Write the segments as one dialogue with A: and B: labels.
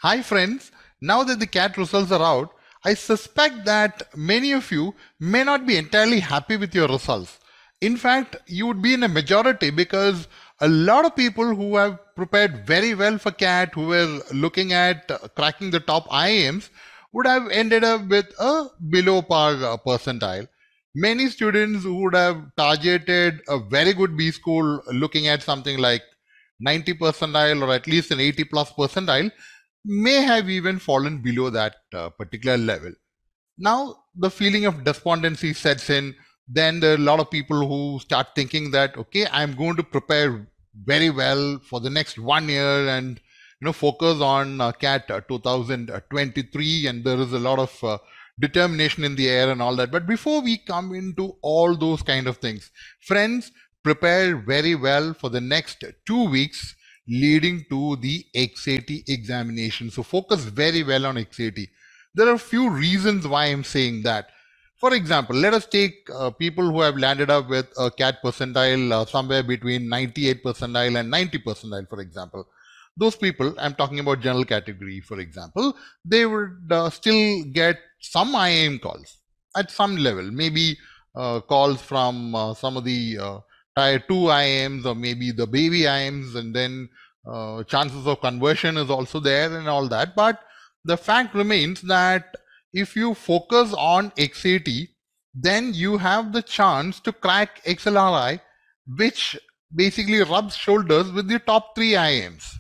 A: Hi friends, now that the CAT results are out, I suspect that many of you may not be entirely happy with your results. In fact, you would be in a majority because a lot of people who have prepared very well for CAT, who were looking at cracking the top IIMs, would have ended up with a below par percentile. Many students who would have targeted a very good B school looking at something like 90 percentile or at least an 80 plus percentile may have even fallen below that particular level. Now, the feeling of despondency sets in. Then there are a lot of people who start thinking that, okay, I'm going to prepare very well for the next 1 year and focus on CAT 2023, and there is a lot of determination in the air and all that. But before we come into all those kind of things, friends, prepare very well for the next 2 weeks leading to the XAT examination. So focus very well on XAT. There are a few reasons why I'm saying that. For example, let us take people who have landed up with a CAT percentile somewhere between 98 percentile and 90 percentile, for example. Those people, I'm talking about general category, for example, they would still get some IIM calls at some level, maybe calls from some of the tier 2 IIMs or maybe the baby IIMs, and then chances of conversion is also there and all that. But the fact remains that if you focus on XAT, then you have the chance to crack XLRI, which basically rubs shoulders with the top 3 IIMs.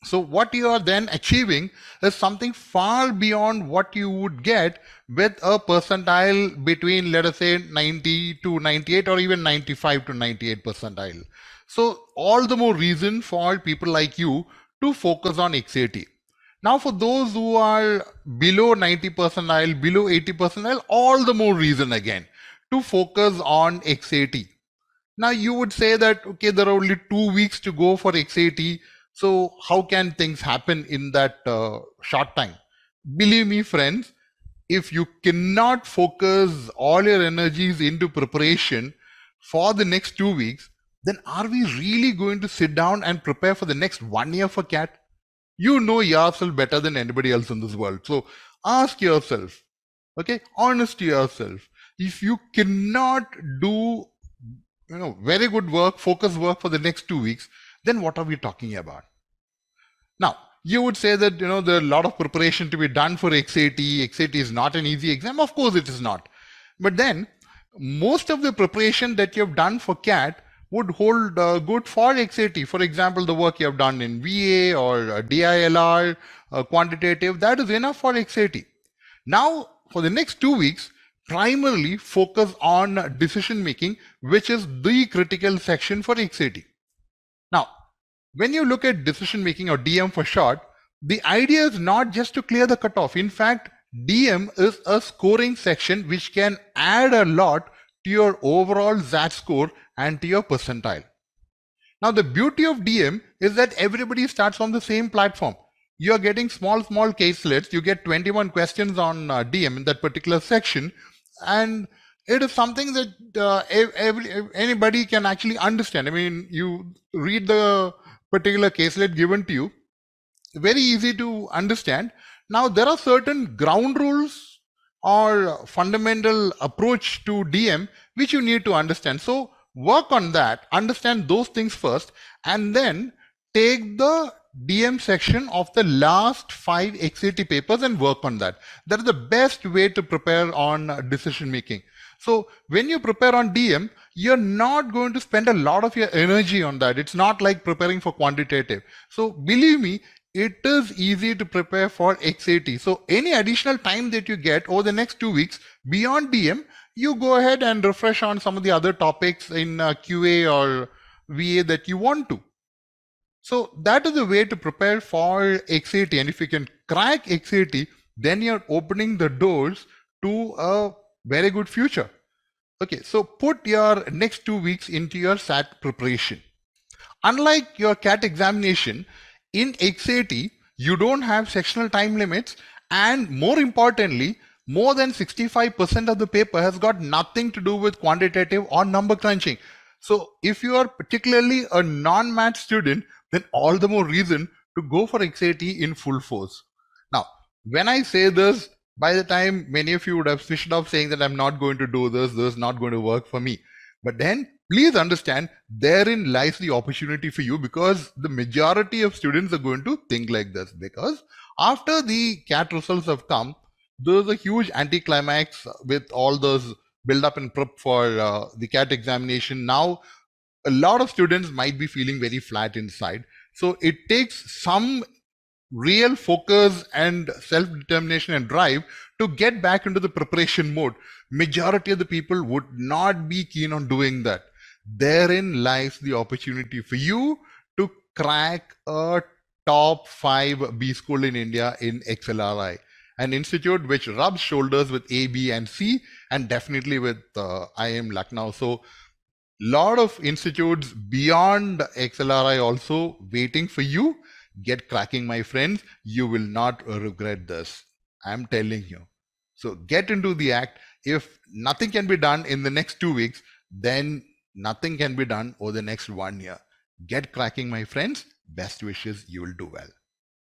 A: So what you are then achieving is something far beyond what you would get with a percentile between, let us say, 90 to 98 or even 95 to 98 percentile. So all the more reason for people like you to focus on XAT. Now for those who are below 90 percentile, below 80 percentile, all the more reason again to focus on XAT. Now you would say that, okay, there are only 2 weeks to go for XAT. So how can things happen in that short time? Believe me, friends, if you cannot focus all your energies into preparation for the next 2 weeks, then are we really going to sit down and prepare for the next 1 year for CAT? You know yourself better than anybody else in this world. So ask yourself, okay, honest to yourself, if you cannot do very good work, focus work for the next 2 weeks, then what are we talking about? Now, you would say that, there are a lot of preparation to be done for XAT. XAT is not an easy exam. Of course, it is not. But then, most of the preparation that you have done for CAT would hold good for XAT. For example, the work you have done in VA or DILR, quantitative, that is enough for XAT. Now, for the next 2 weeks, primarily focus on decision making, which is the critical section for XAT. Now, when you look at decision making, or DM for short, the idea is not just to clear the cutoff. In fact, DM is a scoring section which can add a lot to your overall XAT score and to your percentile. Now, the beauty of DM is that everybody starts on the same platform. You're getting small caselets. You get 21 questions on DM in that particular section, and it is something that anybody can actually understand. I mean, you read the particular caselet given to you, very easy to understand. Now, there are certain ground rules or fundamental approach to DM which you need to understand. So work on that, understand those things first, and then take the DM section of the last 5 XAT papers and work on that. That is the best way to prepare on decision making. So when you prepare on DM, you're not going to spend a lot of your energy on that. It's not like preparing for quantitative. So believe me, it is easy to prepare for XAT. So any additional time that you get over the next 2 weeks beyond DM, you go ahead and refresh on some of the other topics in QA or VA that you want to. So that is the way to prepare for XAT. And if you can crack XAT, then you're opening the doors to a very good future. Okay, so put your next 2 weeks into your SAT preparation. Unlike your CAT examination, in XAT, you don't have sectional time limits, and more importantly, more than 65% of the paper has got nothing to do with quantitative or number crunching. So if you are particularly a non-math student, then all the more reason to go for XAT in full force. Now, when I say this, by the time many of you would have switched off saying that I'm not going to do this is not going to work for me. But then please understand, therein lies the opportunity for you, because the majority of students are going to think like this. Because after the CAT results have come, there's a huge anticlimax with all those build up and prep for the CAT examination. Now, a lot of students might be feeling very flat inside. So it takes some real focus and self-determination and drive to get back into the preparation mode. Majority of the people would not be keen on doing that. Therein lies the opportunity for you to crack a top 5 B school in India in XLRI, an institute which rubs shoulders with A, B, and C, and definitely with IIM Lucknow. So lot of institutes beyond XLRI also waiting for you. Get cracking, my friends. You will not regret this. I'm telling you. So get into the act. If nothing can be done in the next 2 weeks, then nothing can be done over the next 1 year. Get cracking, my friends. Best wishes. You will do well.